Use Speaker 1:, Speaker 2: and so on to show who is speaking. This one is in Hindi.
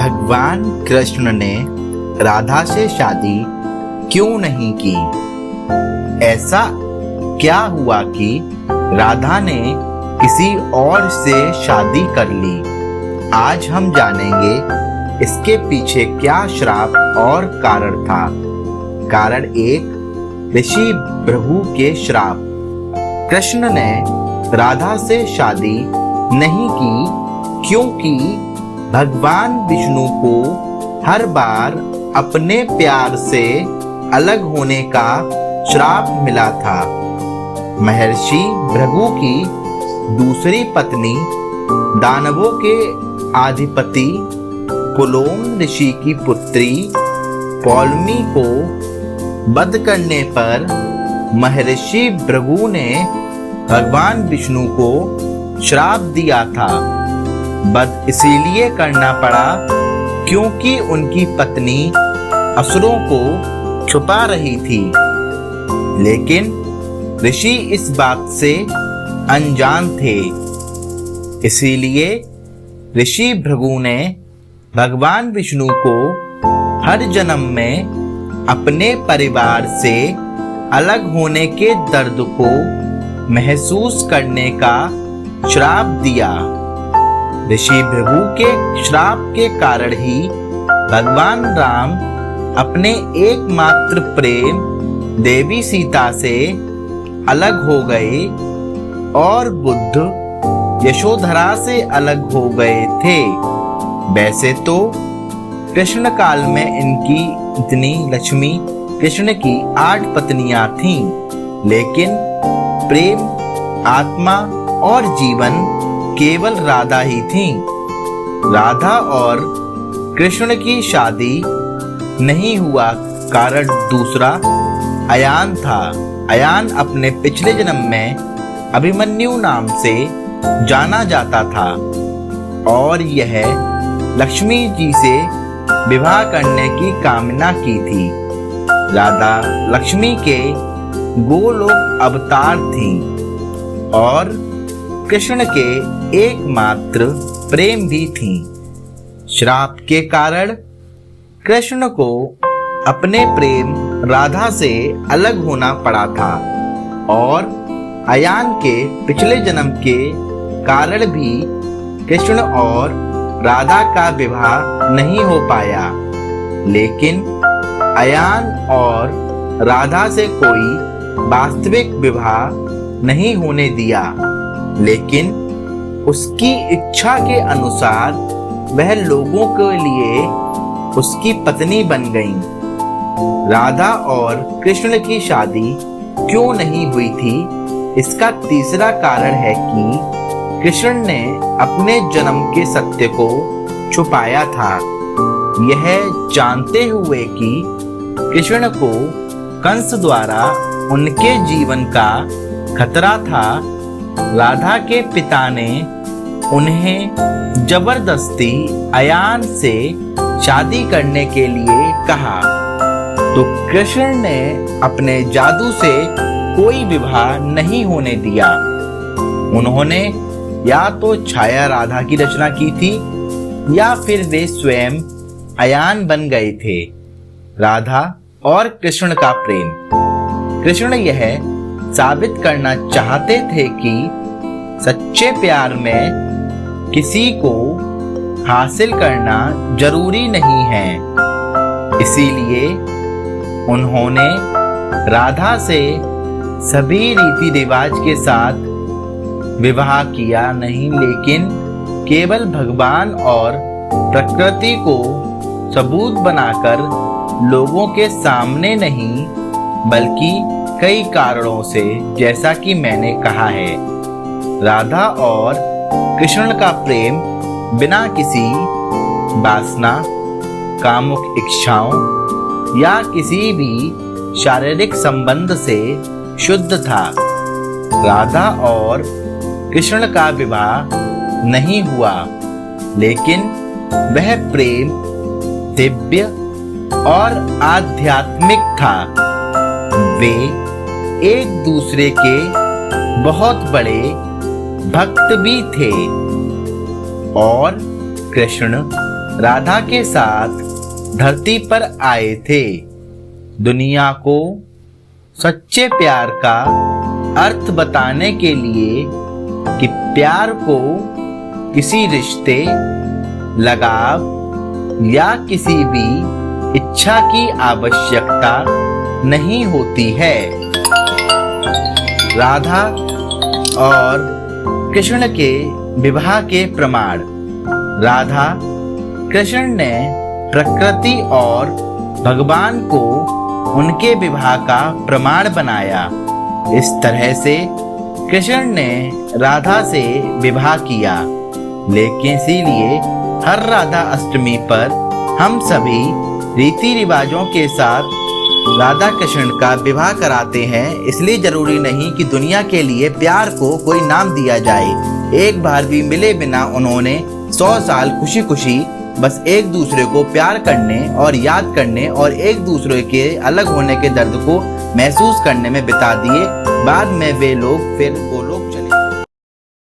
Speaker 1: भगवान कृष्ण ने राधा से शादी क्यों नहीं की? ऐसा क्या हुआ कि राधा ने किसी और से शादी कर ली? आज हम जानेंगे इसके पीछे क्या श्राप और कारण था। कारण एक, ऋषि भृगु के श्राप। कृष्ण ने राधा से शादी नहीं की क्योंकि भगवान विष्णु को हर बार अपने प्यार से अलग होने का श्राप मिला था। महर्षि भृगु की दूसरी पत्नी दानवों के अधिपति पुलोम ऋषि की पुत्री पौलमी को वध करने पर महर्षि भृगु ने भगवान विष्णु को श्राप दिया था। वध इसीलिए करना पड़ा क्योंकि उनकी पत्नी असुरों को छुपा रही थी, लेकिन ऋषि इस बात से अनजान थे। इसीलिए ऋषि भृगु ने भगवान विष्णु को हर जन्म में अपने परिवार से अलग होने के दर्द को महसूस करने का श्राप दिया। ऋषि भृगु के श्राप के कारण ही भगवान राम अपने एकमात्र प्रेम देवी सीता से अलग हो गए और बुद्ध यशोधरा से अलग हो गए थे। वैसे तो कृष्ण काल में इनकी इतनी लक्ष्मी कृष्ण की 8 पत्नियां थीं, लेकिन प्रेम, आत्मा और जीवन केवल राधा ही थीं। राधा और कृष्ण की शादी नहीं हुआ कारण दूसरा अयान था। अयान अपने पिछले जन्म में अभिमन्यु नाम से जाना जाता था और यह लक्ष्मी जी से विवाह करने की कामना की थी। राधा लक्ष्मी के गोलोक अवतार थी और कृष्ण के एकमात्र प्रेम भी थी। श्राप के कारण कृष्ण को अपने प्रेम राधा से अलग होना पड़ा था और अयान के पिछले जन्म के कारण भी कृष्ण और राधा का विवाह नहीं हो पाया। लेकिन अयान और राधा से कोई वास्तविक विवाह नहीं होने दिया, लेकिन उसकी इच्छा के अनुसार वह लोगों के लिए उसकी पत्नी बन गई। राधा और कृष्ण की शादी क्यों नहीं हुई थी? इसका तीसरा कारण है कि कृष्ण ने अपने जन्म के सत्य को छुपाया था। यह जानते हुए कि कृष्ण को कंस द्वारा उनके जीवन का खतरा था, राधा के पिता ने उन्हें जबरदस्ती अयान से शादी करने के लिए कहा, तो कृष्ण ने अपने जादू से कोई विवाह नहीं होने दिया। उन्होंने या तो छाया राधा की रचना की थी या फिर वे स्वयं अयान बन गए थे। राधा और कृष्ण का प्रेम। कृष्ण यह साबित करना चाहते थे कि सच्चे प्यार में किसी को हासिल करना जरूरी नहीं है। इसीलिए उन्होंने राधा से सभी रीति रिवाज के साथ विवाह किया नहीं, लेकिन केवल भगवान और प्रकृति को सबूत बनाकर लोगों के सामने नहीं, बल्कि कई कारणों से, जैसा कि मैंने कहा है। राधा और कृष्ण का प्रेम बिना किसी वासना, कामुक इच्छाओं या किसी भी शारीरिक संबंध से शुद्ध था। राधा और कृष्ण का विवाह नहीं हुआ, लेकिन वह प्रेम दिव्य और आध्यात्मिक था। वे एक दूसरे के बहुत बड़े भक्त भी थे और कृष्ण राधा के साथ धरती पर आए थे। दुनिया को सच्चे प्यार का अर्थ बताने के लिए कि प्यार को किसी रिश्ते, लगाव या किसी भी इच्छा की आवश्यकता नहीं होती है। राधा और कृष्ण के विवाह के प्रमाण। राधा कृष्ण ने प्रकृति और भगवान को उनके विवाह का प्रमाण बनाया। इस तरह से कृष्ण ने राधा से विवाह किया, लेकिन इसीलिए हर राधा अष्टमी पर हम सभी रीति रिवाजों के साथ राधा कृष्ण का विवाह कराते हैं। इसलिए जरूरी नहीं कि दुनिया के लिए प्यार को कोई नाम दिया जाए। एक बार भी मिले बिना उन्होंने 100 साल खुशी खुशी बस एक दूसरे को प्यार करने और याद करने और एक दूसरे के अलग होने के दर्द को महसूस करने में बिता दिए। बाद में वे लोग फिर वो लोग चले।